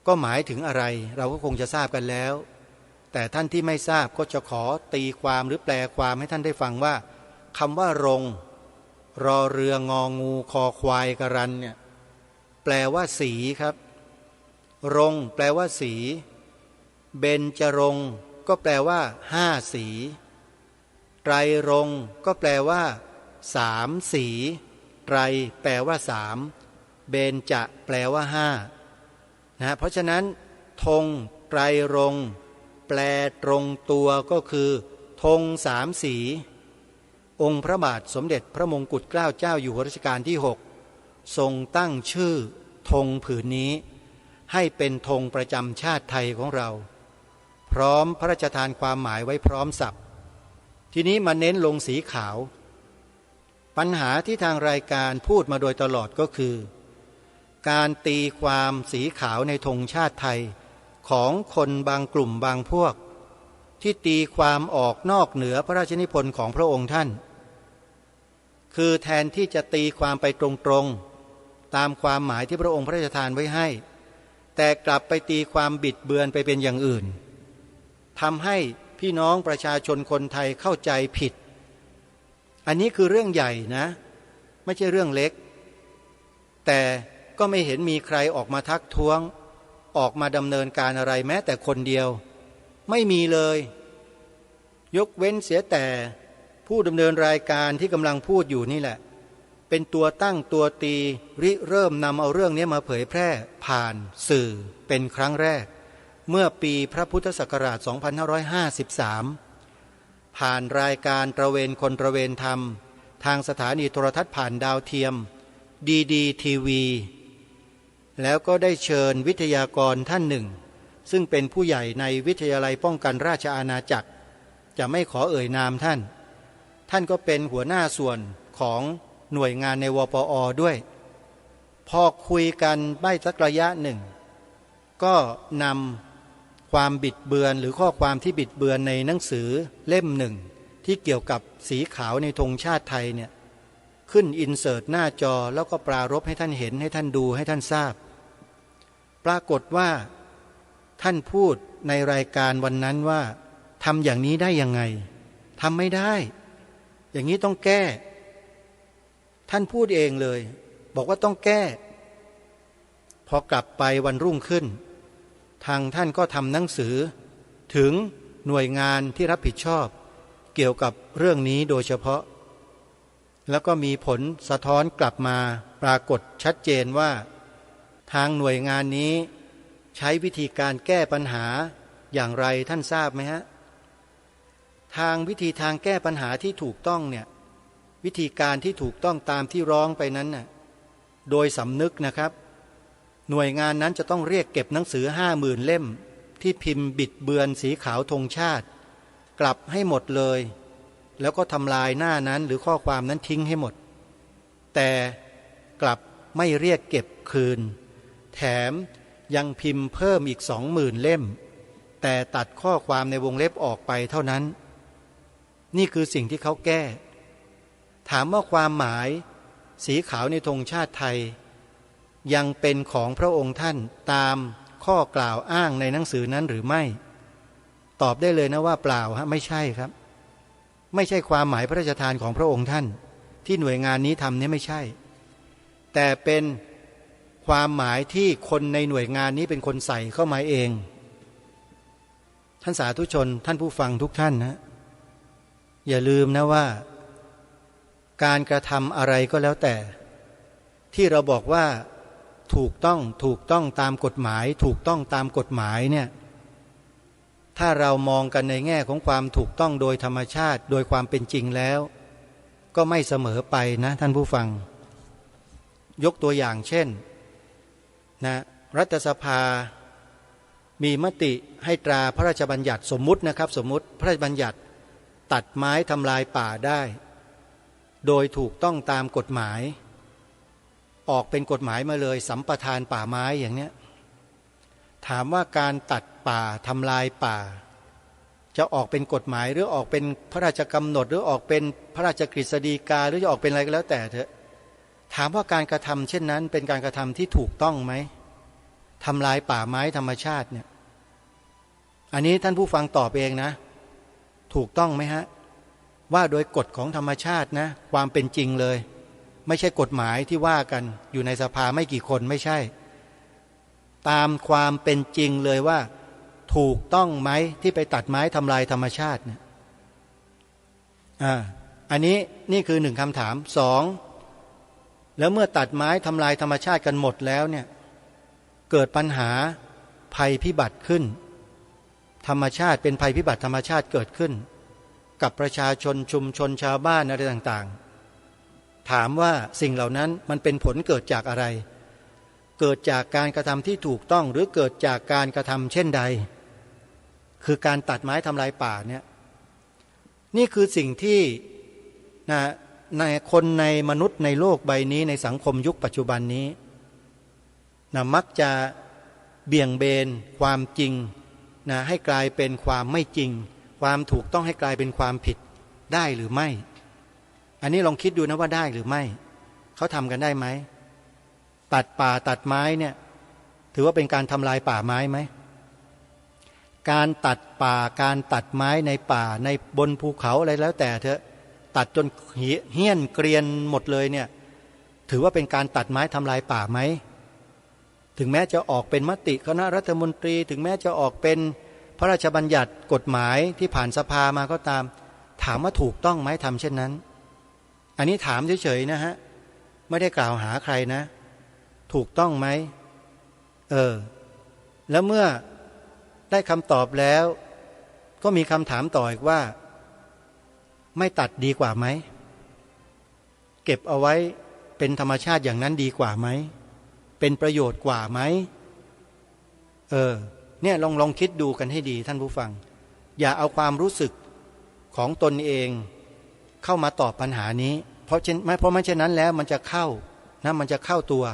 ก็หมายถึงอะไรเราก็คงจะทราบกันแล้วแต่ท่านที่ไม่ทราบก็จะขอตีความหรือแปลความให้ท่านได้ฟังว่าคำว่ารงค์รอเรืององูคอควายกรันเนี่ยแปลว่าสีครับรงค์แปลว่าสีเบญจรงค์ก็แปลว่า5สีไตรรงค์ก็แปลว่า3สีไตรแปลว่า3เบญจะแปลว่า5นะเพราะฉะนั้นธงไตรรงค์แปลตรงตัวก็คือธง3สีองค์พระบาทสมเด็จพระมงกุฎเกล้าเจ้าอยู่หัวรัชกาลที่6ทรงตั้งชื่อธงผืนนี้ให้เป็นธงประจำชาติไทยของเราพร้อมพระราชทานความหมายไว้พร้อมสับทีนี้มาเน้นลงสีขาวปัญหาที่ทางรายการพูดมาโดยตลอดก็คือการตีความสีขาวในธงชาติไทยของคนบางกลุ่มบางพวกที่ตีความออกนอกเหนือพระราชนิพนธ์ของพระองค์ท่านคือแทนที่จะตีความไปตรงๆตามความหมายที่พระองค์พระราชทานไว้ให้ แต่กลับไปตีความบิดเบือนไปเป็นอย่างอื่นทำให้พี่น้องประชาชนคนไทยเข้าใจผิดอันนี้คือเรื่องใหญ่นะไม่ใช่เรื่องเล็กแต่ก็ไม่เห็นมีใครออกมาทักท้วงออกมาดำเนินการอะไรแม้แต่คนเดียวไม่มีเลยยกเว้นเสียแต่ผู้ดำเนินรายการที่กำลังพูดอยู่นี่แหละเป็นตัวตั้งตัวตีริเริ่มนำเอาเรื่องนี้มาเผยแพร่ผ่านสื่อเป็นครั้งแรกเมื่อปีพระพุทธศักราช 2553 ผ่านรายการตระเวนคนตระเวนธรรมทางสถานีโทรทัศน์ผ่านดาวเทียมดีทีวีแล้วก็ได้เชิญวิทยากรท่านหนึ่งซึ่งเป็นผู้ใหญ่ในวิทยาลัยป้องกันราชอาณาจักรจะไม่ขอเอ่ยนามท่านก็เป็นหัวหน้าส่วนของหน่วยงานในวปอ.ด้วยพอคุยกันไม่สักระยะหนึ่งก็นำความบิดเบือนหรือข้อความที่บิดเบือนในหนังสือเล่มหนึ่งที่เกี่ยวกับสีขาวในธงชาติไทยเนี่ยขึ้นอินเสิร์ตหน้าจอแล้วก็ปรารภให้ท่านเห็นให้ท่านดูให้ท่านทราบปรากฏว่าท่านพูดในรายการวันนั้นว่าทำอย่างนี้ได้ยังไงทำไม่ได้อย่างนี้ต้องแก้ท่านพูดเองเลยบอกว่าต้องแก้พอกลับไปวันรุ่งขึ้นทางท่านก็ทำหนังสือถึงหน่วยงานที่รับผิดชอบเกี่ยวกับเรื่องนี้โดยเฉพาะแล้วก็มีผลสะท้อนกลับมาปรากฏชัดเจนว่าทางหน่วยงานนี้ใช้วิธีการแก้ปัญหาอย่างไรท่านทราบไหมฮะวิธีทางแก้ปัญหาที่ถูกต้องเนี่ยวิธีการที่ถูกต้องตามที่ร้องไปนั้นน่ะโดยสำนึกนะครับหน่วยงานนั้นจะต้องเรียกเก็บหนังสือ 50,000 เล่มที่พิมพ์บิดเบือนสีขาวธงชาติกลับให้หมดเลยแล้วก็ทำลายหน้านั้นหรือข้อความนั้นทิ้งให้หมดแต่กลับไม่เรียกเก็บคืนแถมยังพิมพ์เพิ่มอีก 20,000 เล่มแต่ตัดข้อความในวงเล็บออกไปเท่านั้นนี่คือสิ่งที่เขาแก้ถามว่าความหมายสีขาวในธงชาติไทยยังเป็นของพระองค์ท่านตามข้อกล่าวอ้างในหนังสือนั้นหรือไม่ตอบได้เลยนะว่าเปล่าฮะไม่ใช่ครับไม่ใช่ความหมายพระราชทานของพระองค์ท่านที่หน่วยงานนี้ทำเนี่ยไม่ใช่แต่เป็นความหมายที่คนในหน่วยงานนี้เป็นคนใส่เข้ามาเองท่านสาธุชนท่านผู้ฟังทุกท่านนะอย่าลืมนะว่าการกระทำอะไรก็แล้วแต่ที่เราบอกว่าถูกต้องตามกฎหมายถูกต้องตามกฎหมายเนี่ยถ้าเรามองกันในแง่ของความถูกต้องโดยธรรมชาติโดยความเป็นจริงแล้วก็ไม่เสมอไปนะท่านผู้ฟังยกตัวอย่างเช่นนะรัฐสภามีมติให้ตราพระราชบัญญัติสมมุตินะครับสมมุติพระราชบัญญัติตัดไม้ทำลายป่าได้โดยถูกต้องตามกฎหมายออกเป็นกฎหมายมาเลยสัมปทานป่าไม้อย่างเนี้ยถามว่าการตัดป่าทำลายป่าจะออกเป็นกฎหมายหรือออกเป็นพระราชกำหนดหรือออกเป็นพระราชกฤษฎีกาหรือจะออกเป็นอะไรก็แล้วแต่เถอะถามว่าการกระทำเช่นนั้นเป็นการกระทำที่ถูกต้องไหมทำลายป่าไม้ธรรมชาติเนี่ยอันนี้ท่านผู้ฟังตอบเองนะถูกต้องไหมฮะว่าโดยกฎของธรรมชาตินะความเป็นจริงเลยไม่ใช่กฎหมายที่ว่ากันอยู่ในสภาไม่กี่คนไม่ใช่ตามความเป็นจริงเลยว่าถูกต้องไหมที่ไปตัดไม้ทำลายธรรมชาติเนี่ยอันนี้นี่คือ1คำถาม2แล้วเมื่อตัดไม้ทำลายธรรมชาติกันหมดแล้วเนี่ยเกิดปัญหาภัยพิบัติขึ้นธรรมชาติเป็นภัยพิบัติธรรมชาติเกิดขึ้นกับประชาชนชุมชนชาวบ้านอะไรต่างๆถามว่าสิ่งเหล่านั้นมันเป็นผลเกิดจากอะไรเกิดจากการกระทำที่ถูกต้องหรือเกิดจากการกระทำเช่นใดคือการตัดไม้ทำลายป่าเนี่ยนี่คือสิ่งที่ในคนในมนุษย์ในโลกใบนี้ในสังคมยุคปัจจุบันนี้มักจะเบี่ยงเบนความจริงให้กลายเป็นความไม่จริงความถูกต้องให้กลายเป็นความผิดได้หรือไม่อันนี้ลองคิดดูนะว่าได้หรือไม่เขาทำกันได้ไหมตัดป่าตัดไม้เนี่ย ถือว่าเป็นการทำลายป่าไม้ไหมการตัดป่าการตัดไม้ในป่าในบนภูเขาอะไรแล้วแต่เถอะตัดจนเหี้ยนเกรียนหมดเลยเนี่ยถือว่าเป็นการตัดไม้ทำลายป่าไหมถึงแม้จะออกเป็นมติคณะรัฐมนตรีถึงแม้จะออกเป็นพระราชบัญญัติกฎหมายที่ผ่านสภามาก็ตามถามว่าถูกต้องไหมทำเช่นนั้นอันนี้ถามเฉยๆนะฮะไม่ได้กล่าวหาใครนะถูกต้องไหมแล้วเมื่อได้คำตอบแล้วก็มีคำถามต่ออีกว่าไม่ตัดดีกว่าไหมเก็บเอาไว้เป็นธรรมชาติอย่างนั้นดีกว่าไหมเป็นประโยชน์กว่าไหมเนี่ยลองคิดดูกันให้ดีท่านผู้ฟังอย่าเอาความรู้สึกของตนเองเข้ามาตอบปัญหานี้เพราะไม่เช่นนั้นแล้วมันจะเข้าตัว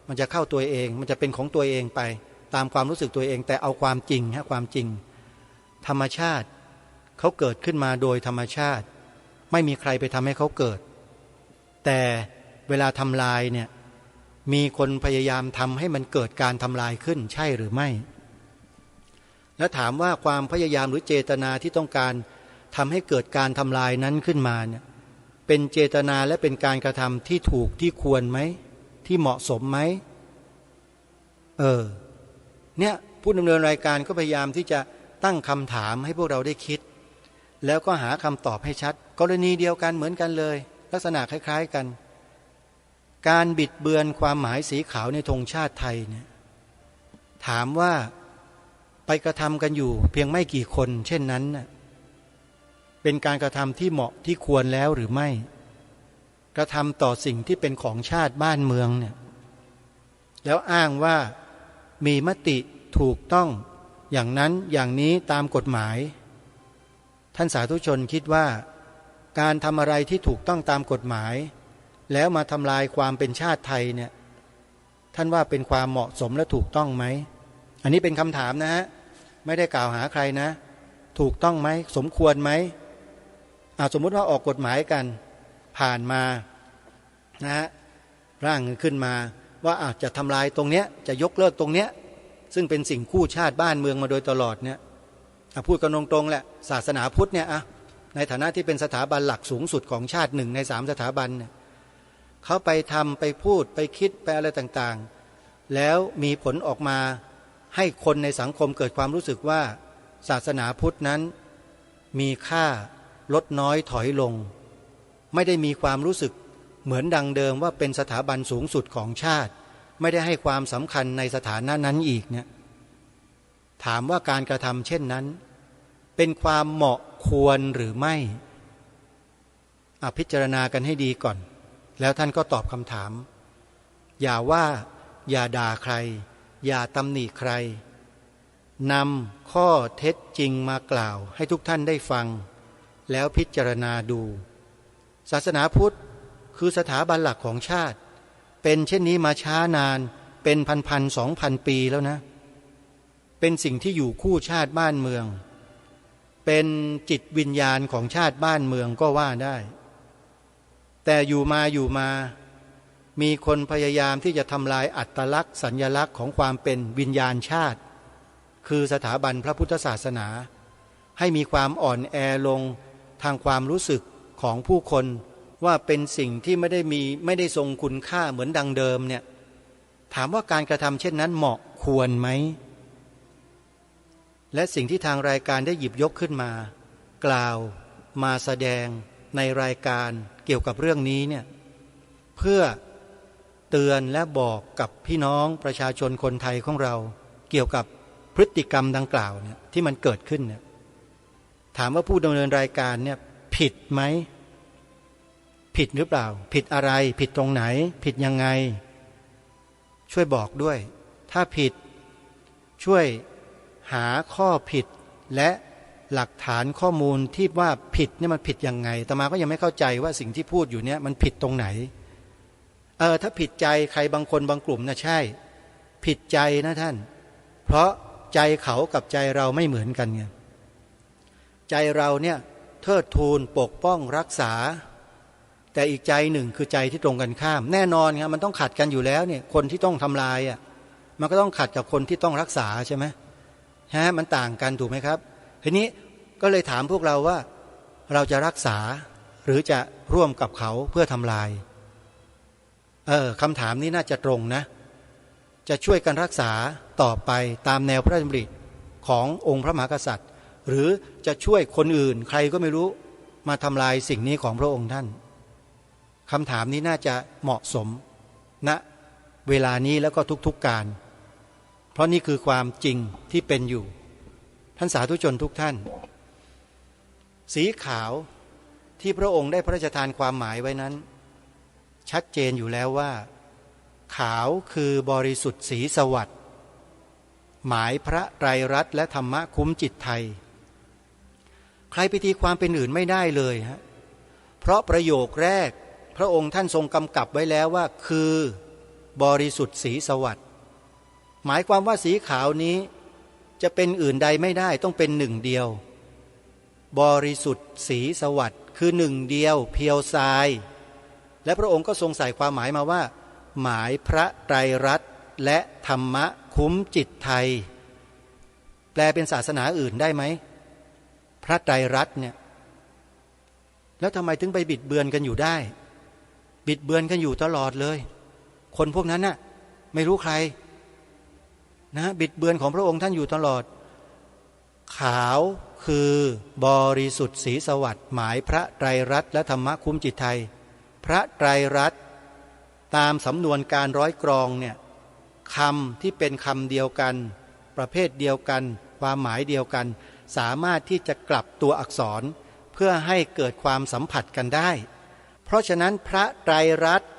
มันจะเข้าตัวเองมันจะเป็นของตัวเองไปตามความรู้สึกตัวเองแต่เอาความจริงความจริงธรรมชาติเขาเกิดขึ้นมาโดยธรรมชาติไม่มีใครไปทำให้เขาเกิดแต่เวลาทำลายเนี่ยมีคนพยายามทำให้มันเกิดการทำลายขึ้นใช่หรือไม่และถามว่าความพยายามหรือเจตนาที่ต้องการทำให้เกิดการทำลายนั้นขึ้นมาเนี่ยเป็นเจตนาและเป็นการกระทำที่ถูกที่ควรไหมที่เหมาะสมไหมเนี่ยผู้ดำเนินรายการก็พยายามที่จะตั้งคำถามให้พวกเราได้คิดแล้วก็หาคำตอบให้ชัดกรณีเดียวกันเหมือนกันเลยลักษณะคล้ายๆกันการบิดเบือนความหมายสีขาวในธงชาติไทยเนี่ยถามว่าไปกระทำกันอยู่เพียงไม่กี่คนเช่นนั้นเป็นการกระทำที่เหมาะที่ควรแล้วหรือไม่กระทำต่อสิ่งที่เป็นของชาติบ้านเมืองเนี่ยแล้วอ้างว่ามีมติถูกต้องอย่างนั้นอย่างนี้ตามกฎหมายท่านสาธุชนคิดว่าการทำอะไรที่ถูกต้องตามกฎหมายแล้วมาทำลายความเป็นชาติไทยเนี่ยท่านว่าเป็นความเหมาะสมและถูกต้องไหมอันนี้เป็นคำถามนะฮะไม่ได้กล่าวหาใครนะถูกต้องไหมสมควรไหมสมมุติว่าออกกฎหมายกันผ่านมานะฮะร่างขึ้นมาว่าอาจจะทำลายตรงเนี้ยจะยกเลิกตรงเนี้ยซึ่งเป็นสิ่งคู่ชาติบ้านเมืองมาโดยตลอดเนี่ยพูดกันตรงๆแหละศาสนาพุทธเนี่ยในฐานะที่เป็นสถาบันหลักสูงสุดของชาติ1 ใน 3สถาบันเนี่ยเขาไปทำไปพูดไปคิดไปอะไรต่างๆแล้วมีผลออกมาให้คนในสังคมเกิดความรู้สึกว่าศาสนาพุทธนั้นมีค่าลดน้อยถอยลงไม่ได้มีความรู้สึกเหมือนดังเดิมว่าเป็นสถาบันสูงสุดของชาติไม่ได้ให้ความสำคัญในสถานะนั้นอีกเนี่ยถามว่าการกระทำเช่นนั้นเป็นความเหมาะควรหรือไม่พิจารณากันให้ดีก่อนแล้วท่านก็ตอบคำถามอย่าว่าอย่าด่าใครอย่าตำหนิใครนำข้อเท็จจริงมากล่าวให้ทุกท่านได้ฟังแล้วพิจารณาดูศาสนาพุทธคือสถาบันหลักของชาติเป็นเช่นนี้มาช้านานเป็นพัน2,000 ปีแล้วนะเป็นสิ่งที่อยู่คู่ชาติบ้านเมืองเป็นจิตวิญญาณของชาติบ้านเมืองก็ว่าได้แต่อยู่มามีคนพยายามที่จะทำลายอัตลักษณ์สัญลักษณ์ของความเป็นวิญญาณชาติคือสถาบันพระพุทธศาสนาให้มีความอ่อนแอลงทางความรู้สึกของผู้คนว่าเป็นสิ่งที่ไม่ได้ทรงคุณค่าเหมือนดังเดิมเนี่ยถามว่าการกระทำเช่นนั้นเหมาะควรไหมและสิ่งที่ทางรายการได้หยิบยกขึ้นมากล่าวมาแสดงในรายการเกี่ยวกับเรื่องนี้เนี่ยเพื่อเตือนและบอกกับพี่น้องประชาชนคนไทยของเราเกี่ยวกับพฤติกรรมดังกล่าวเนี่ยที่มันเกิดขึ้นเนี่ยถามว่าผู้ดำเนินรายการเนี่ยผิดไหมผิดหรือเปล่าผิดอะไรผิดตรงไหนผิดยังไงช่วยบอกด้วยถ้าผิดช่วยหาข้อผิดและหลักฐานข้อมูลที่ว่าผิดนี่มันผิดยังไงอาตมาก็ยังไม่เข้าใจว่าสิ่งที่พูดอยู่เนี่ยมันผิดตรงไหนถ้าผิดใจใครบางคนบางกลุ่มนะใช่ผิดใจนะท่านเพราะใจเขากับใจเราไม่เหมือนกันไงใจเราเนี่ยเทิดทูนปกป้องรักษาแต่อีกใจหนึ่งคือใจที่ตรงกันข้ามแน่นอนครับมันต้องขัดกันอยู่แล้วเนี่ยคนที่ต้องทำลาย มันก็ต้องขัดกับคนที่ต้องรักษาใช่ไหมฮะมันต่างกันถูกไหมครับทีนี้ก็เลยถามพวกเราว่าเราจะรักษาหรือจะร่วมกับเขาเพื่อทำลายคำถามนี้น่าจะตรงนะจะช่วยกันรักษาต่อไปตามแนวพระราชดำริขององค์พระมหากษัตริย์หรือจะช่วยคนอื่นใครก็ไม่รู้มาทำลายสิ่งนี้ของพระองค์ท่านคำถามนี้น่าจะเหมาะสมณเวลานี้แล้วก็ทุกๆการเพราะนี่คือความจริงที่เป็นอยู่ท่านสาธุชนทุกท่านสีขาวที่พระองค์ได้พระราชทานความหมายไว้นั้นชัดเจนอยู่แล้วว่าขาวคือบริสุทธิ์สีสวัสดิ์หมายพระไตรรัตน์และธรรมะคุ้มจิตไทยใครไปตีความเป็นอื่นไม่ได้เลยฮะเพราะประโยคแรกพระองค์ท่านทรงกำกับไว้แล้วว่าคือบริสุทธิ์สีสวัสดิ์หมายความว่าสีขาวนี้จะเป็นอื่นใดไม่ได้ต้องเป็นหนึ่งเดียวบริสุทธิ์สีสวัสดิ์คือหนึ่งเดียวเพียวทรายและพระองค์ก็ทรงใส่ความหมายมาว่าหมายพระไตรรัตน์และธรรมะคุ้มจิตไทยแปลเป็นศาสนาอื่นได้ไหมพระไตรรัตน์เนี่ยแล้วทำไมถึงไปบิดเบือนกันอยู่ได้บิดเบือนกันอยู่ตลอดเลยคนพวกนั้นน่ะไม่รู้ใครนะบิดเบือนของพระองค์ท่านอยู่ตลอดขาวคือบริสุทธิ์สีสวัสดิ์หมายพระไตรรัตน์และธรรมะคุ้มจิตไทยพระไตรรัตน์ตามสำนวนการร้อยกรองเนี่ยคำที่เป็นคำเดียวกันประเภทเดียวกันความหมายเดียวกันสามารถที่จะกลับตัวอักษรเพื่อให้เกิดความสัมผัสกันได้เพราะฉะนั้นพระไตรรัตน์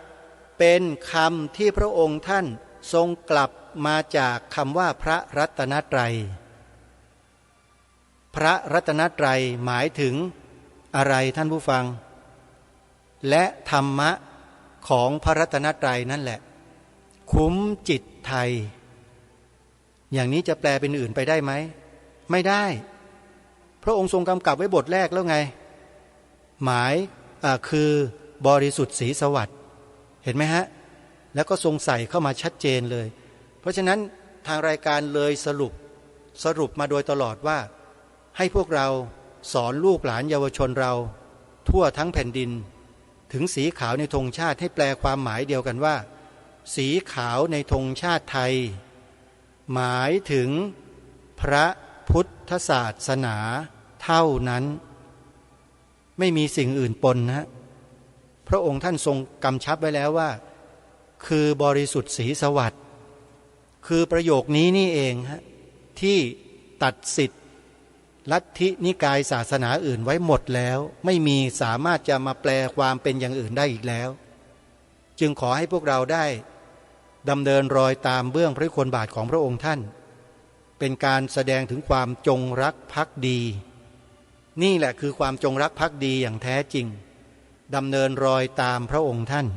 เป็นคำที่พระองค์ท่านทรงกลับมาจากคำว่าพระรัตนตรัยพระรัตนตรัยหมายถึงอะไรท่านผู้ฟังและธรรมะของพระรัตนตรัยนั่นแหละคุ้มจิตไทยอย่างนี้จะแปลเป็นอื่นไปได้ไหมไม่ได้พระองค์ทรงกำกับไว้บทแรกแล้วไงหมายคือบริสุทธิ์สีสวัสดิ์เห็นไหมฮะแล้วก็ทรงใส่เข้ามาชัดเจนเลยเพราะฉะนั้นทางรายการเลยสรุปมาโดยตลอดว่าให้พวกเราสอนลูกหลานเยาวชนเราทั่วทั้งแผ่นดินถึงสีขาวในธงชาติให้แปลความหมายเดียวกันว่าสีขาวในธงชาติไทยหมายถึงพระพุทธศาสนาเท่านั้นไม่มีสิ่งอื่นปนนะพระองค์ท่านทรงกำชับไว้แล้วว่าคือบริสุทธิ์สีสวัสดิ์คือประโยคนี้นี่เองฮะที่ตัดสิทธิลัทธินิกายศาสนาอื่นไว้หมดแล้วไม่มีสามารถจะมาแปลความเป็นอย่างอื่นได้อีกแล้วจึงขอให้พวกเราได้ดำเนินรอยตามเบื้องพระยุคลบาทของพระองค์ท่านเป็นการแสดงถึงความจงรักภักดีนี่แหละคือความจงรักภักดีอย่างแท้จริงดำเนินรอยตามพระองค์ท่าน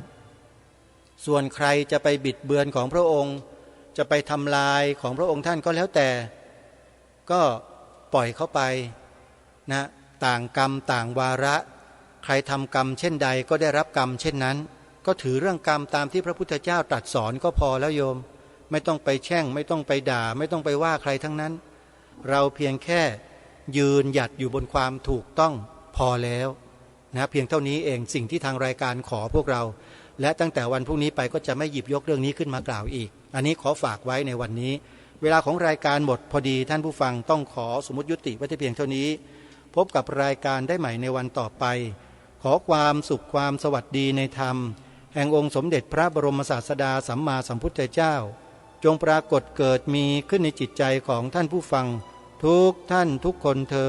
ส่วนใครจะไปบิดเบือนของพระองค์จะไปทำลายของพระองค์ท่านก็แล้วแต่ก็ปล่อยเข้าไปนะต่างกรรมต่างวาระใครทำกรรมเช่นใดก็ได้รับกรรมเช่นนั้นก็ถือเรื่องกรรมตามที่พระพุทธเจ้าตรัสสอนก็พอแล้วโยมไม่ต้องไปแช่งไม่ต้องไปด่าไม่ต้องไปว่าใครทั้งนั้นเราเพียงแค่ยืนหยัดอยู่บนความถูกต้องพอแล้วนะเพียงเท่านี้เองสิ่งที่ทางรายการขอพวกเราและตั้งแต่วันพรุ่งนี้ไปก็จะไม่หยิบยกเรื่องนี้ขึ้นมากล่าวอีกอันนี้ขอฝากไว้ในวันนี้เวลาของรายการหมดพอดีท่านผู้ฟังต้องขอสมมุติยุติไว้ที่เพียงเท่านี้พบกับรายการได้ใหม่ในวันต่อไปขอความสุขความสวัสดีในธรรมแห่งองค์สมเด็จพระบรมศาสดาสัมมาสัมพุทธเจ้าจงปรากฏเกิดมีขึ้นในจิตใจของท่านผู้ฟังทุกท่านทุกคนเทอญ